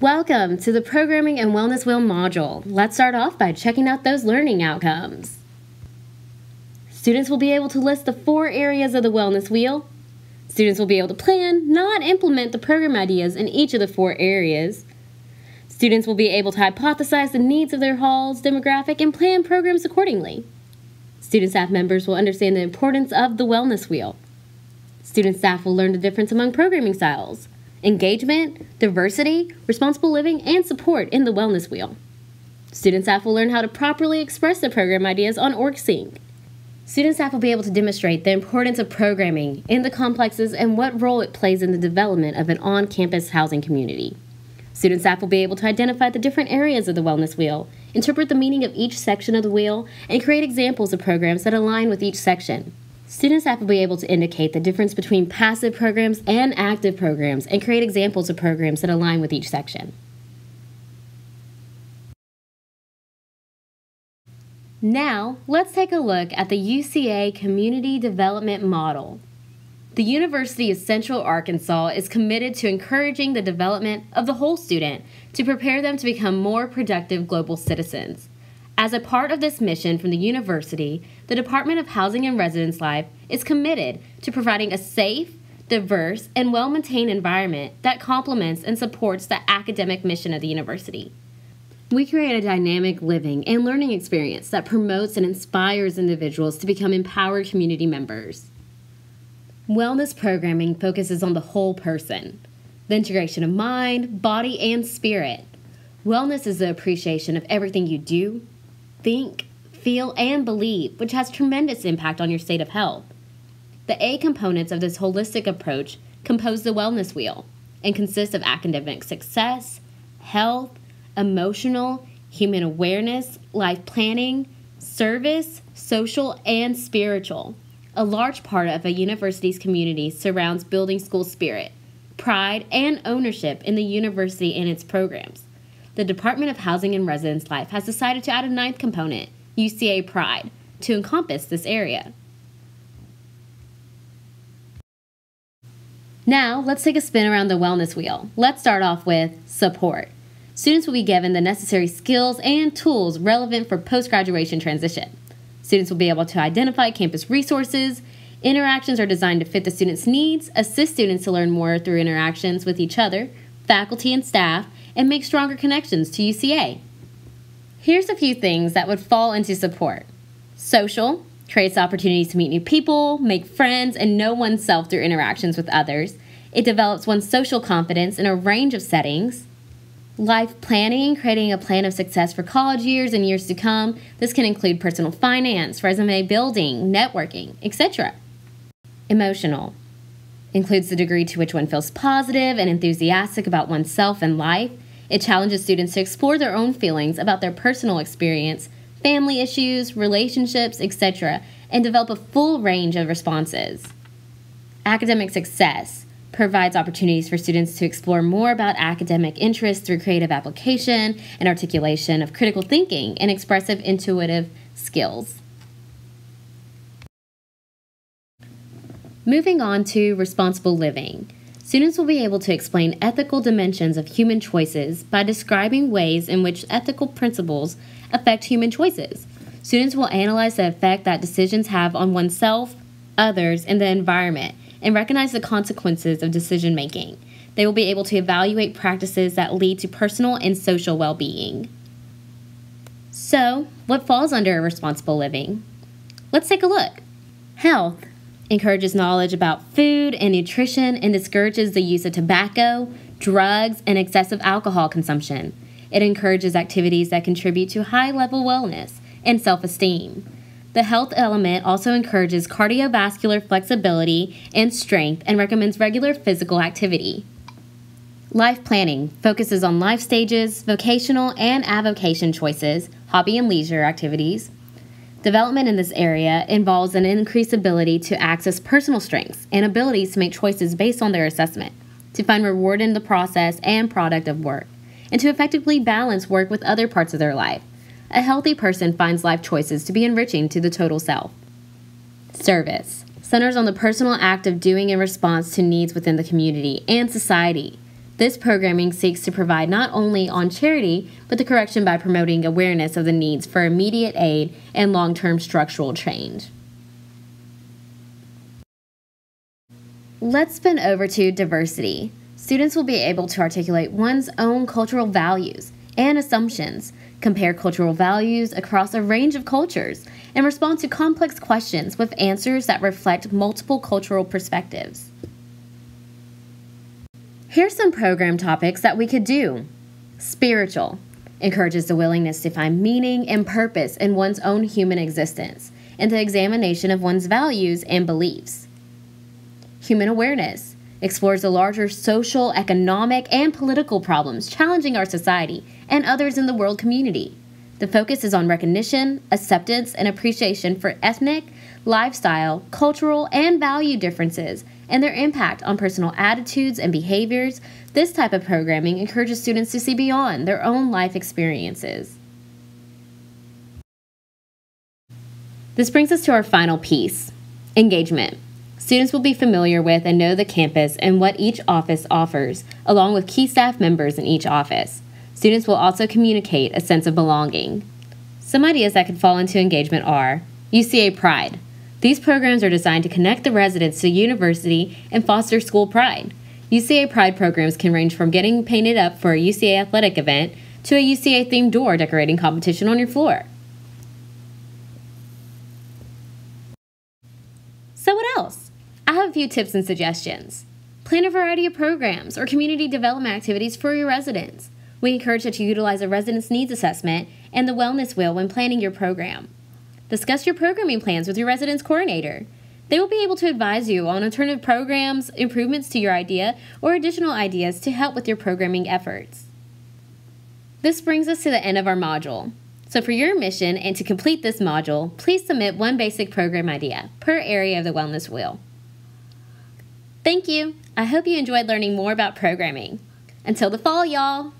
Welcome to the Programming and Wellness Wheel module. Let's start off by checking out those learning outcomes. Students will be able to list the 4 areas of the wellness wheel. Students will be able to plan, not implement the program ideas in each of the 4 areas. Students will be able to hypothesize the needs of their hall's demographic and plan programs accordingly. Student staff members will understand the importance of the wellness wheel. Student staff will learn the difference among programming styles, engagement, diversity, responsible living, and support in the wellness wheel. Student staff will learn how to properly express the program ideas on OrgSync. Student staff will be able to demonstrate the importance of programming in the complexes and what role it plays in the development of an on-campus housing community. Student staff will be able to identify the different areas of the wellness wheel, interpret the meaning of each section of the wheel, and create examples of programs that align with each section. Student staff will be able to indicate the difference between passive programs and active programs and create examples of programs that align with each section. Now, let's take a look at the UCA Community Development Model. The University of Central Arkansas is committed to encouraging the development of the whole student to prepare them to become more productive global citizens. As a part of this mission from the university, the Department of Housing and Residence Life is committed to providing a safe, diverse, and well-maintained environment that complements and supports the academic mission of the university. We create a dynamic living and learning experience that promotes and inspires individuals to become empowered community members. Wellness programming focuses on the whole person, the integration of mind, body, and spirit. Wellness is the appreciation of everything you do, think, feel, and believe, which has tremendous impact on your state of health. The A components of this holistic approach compose the wellness wheel and consist of academic success, health, emotional, human awareness, life planning, service, social, and spiritual. A large part of a university's community surrounds building school spirit, pride, and ownership in the university and its programs. The Department of Housing and Residence Life has decided to add a 9th component, UCA Pride, to encompass this area. Now, let's take a spin around the wellness wheel. Let's start off with support. Students will be given the necessary skills and tools relevant for post-graduation transition. Students will be able to identify campus resources. Interactions are designed to fit the students' needs, assist students to learn more through interactions with each other, faculty and staff, and make stronger connections to UCA. Here's a few things that would fall into support. Social creates opportunities to meet new people, make friends, and know oneself through interactions with others. It develops one's social confidence in a range of settings. Life planning, creating a plan of success for college years and years to come. This can include personal finance, resume building, networking, etc. Emotional includes the degree to which one feels positive and enthusiastic about oneself and life. It challenges students to explore their own feelings about their personal experience, family issues, relationships, etc., and develop a full range of responses. Academic success provides opportunities for students to explore more about academic interests through creative application and articulation of critical thinking and expressive intuitive skills. Moving on to responsible living. Students will be able to explain ethical dimensions of human choices by describing ways in which ethical principles affect human choices. Students will analyze the effect that decisions have on oneself, others, and the environment, and recognize the consequences of decision-making. They will be able to evaluate practices that lead to personal and social well-being. So, what falls under responsible living? Let's take a look. Health encourages knowledge about food and nutrition and discourages the use of tobacco, drugs, and excessive alcohol consumption. It encourages activities that contribute to high-level wellness and self-esteem. The health element also encourages cardiovascular flexibility and strength and recommends regular physical activity. Life planning focuses on life stages, vocational and avocation choices, hobby and leisure activities. Development in this area involves an increased ability to access personal strengths and abilities to make choices based on their assessment, to find reward in the process and product of work, and to effectively balance work with other parts of their life. A healthy person finds life choices to be enriching to the total self. Service centers on the personal act of doing in response to needs within the community and society. This programming seeks to provide not only on charity, but the correction by promoting awareness of the needs for immediate aid and long-term structural change. Let's spin over to diversity. Students will be able to articulate one's own cultural values and assumptions, compare cultural values across a range of cultures, and respond to complex questions with answers that reflect multiple cultural perspectives. Here's some program topics that we could do. Spiritual encourages the willingness to find meaning and purpose in one's own human existence and the examination of one's values and beliefs. Human awareness explores the larger social, economic, and political problems challenging our society and others in the world community. The focus is on recognition, acceptance, and appreciation for ethnic, lifestyle, cultural, and value differences and their impact on personal attitudes and behaviors. This type of programming encourages students to see beyond their own life experiences. This brings us to our final piece, engagement. Students will be familiar with and know the campus and what each office offers, along with key staff members in each office. Students will also communicate a sense of belonging. Some ideas that could fall into engagement are UCA Pride. These programs are designed to connect the residents to the university and foster school pride. UCA Pride programs can range from getting painted up for a UCA athletic event to a UCA-themed door decorating competition on your floor. So what else? I have a few tips and suggestions. Plan a variety of programs or community development activities for your residents. We encourage that you utilize a residence needs assessment and the wellness wheel when planning your program. Discuss your programming plans with your residence coordinator. They will be able to advise you on alternative programs, improvements to your idea, or additional ideas to help with your programming efforts. This brings us to the end of our module. So for your mission and to complete this module, please submit one basic program idea per area of the wellness wheel. Thank you. I hope you enjoyed learning more about programming. Until the fall, y'all.